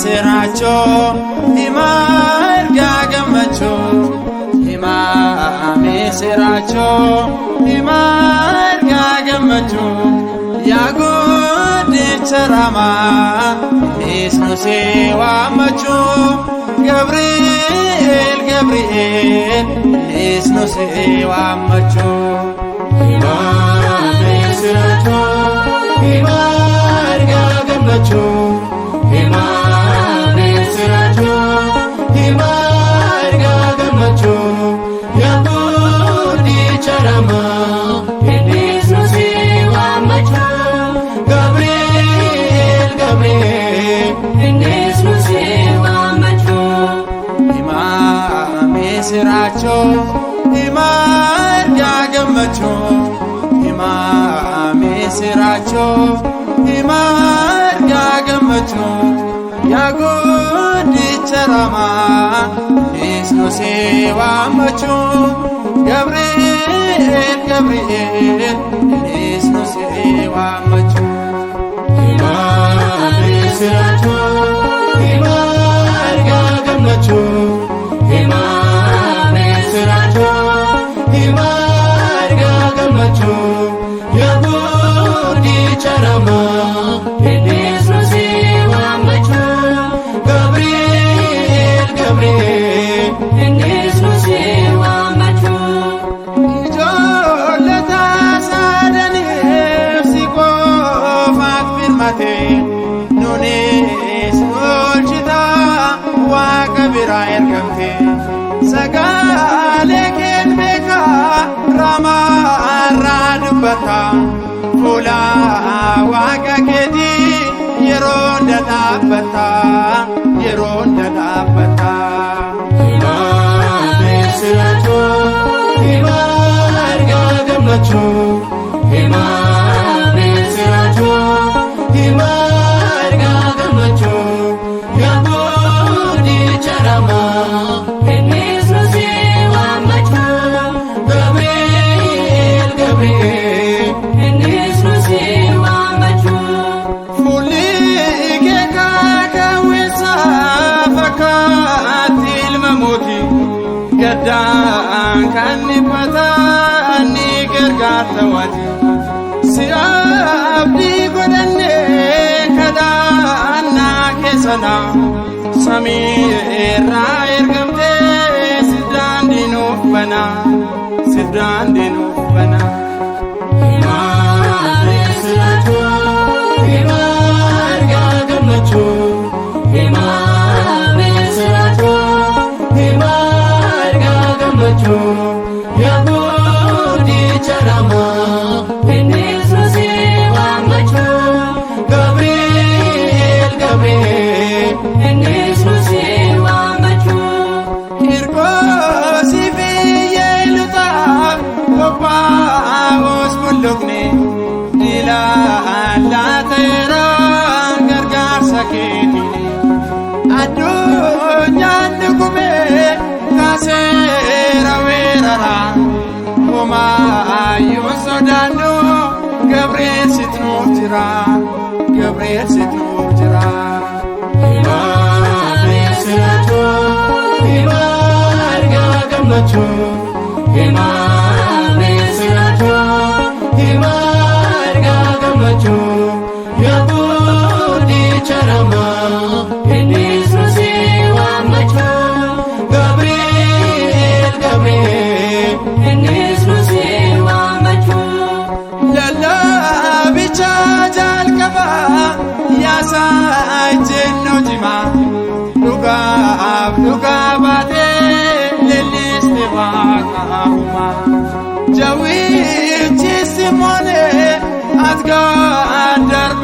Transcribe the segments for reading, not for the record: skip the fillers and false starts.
Seracho hima erga gammacho hima seracho hima erga gammacho ya godicha rama isnu se wamacho Gabriel isnu se wamacho hima seracho hima erga gammacho hima seracho hima erga gammacho ya godicha rama isnu se wamacho Gabriel isnu se wamacho hima seracho hima erga gammacho hima seracho hima erga gammacho ya godicha rama isnu se wamacho Gabriel isnu se wamacho hima seracho hima erga gammacho hima seracho hima erga gammacho ya godicha rama isnu se wamacho Gabriel isnu se wamacho ijolata sadani siko fat filmate nune solchita wa kabira ergamte sagale ken beka rama radbata fula wa kaketi yeronda dabata hima seracho hima erga gammacho hima seracho hima erga gammacho ya godicha rama isnu se wamacho Gabriel isnu se wamacho fulli keka kawisa fakatil mamoti gadan kanni patani gergatawati si abdi godanne kadana kesana samira ergamte sidran dinufana hima seracho hima erga gammacho hima seracho hima erga gammacho ya godicha rama isnu se wamacho Gabriel isnu se wamacho kirko sibiye luta kopa osbulukne dila la tera gargar saketi adunya nukume kasera werara koma yosodano Gabriel sitnutira hima seracho hima erga gammacho hima seracho hima erga gammacho ya godicha rama isnu se wamacho Gabriel isnu se wamacho lalla bicha jalkaba ya sa jenno jima duga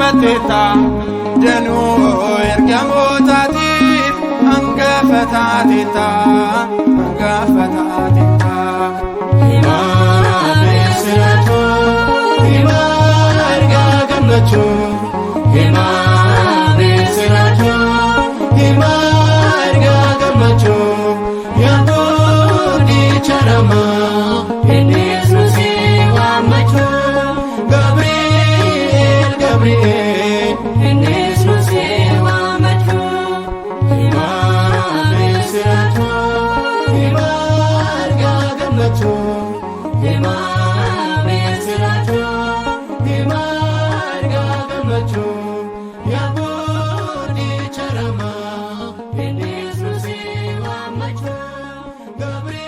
gaaffateetta danuu ergamootaatiif hangafa taateetta hangafa taateetta. Himaa beeksisatu himaa ergaa gammachuu himaa beeksisatu himaa ergaa gammachuu yaaboo charamaa innis nu si waammachuu Gabriel Gabriel innis nu si waammachuu himaa beeksisatu himaa ergaa gammachuu himaa beeksisatu himaa ergaa gammachuu yaaboo charamaa innis nu si waammachuu Gabriel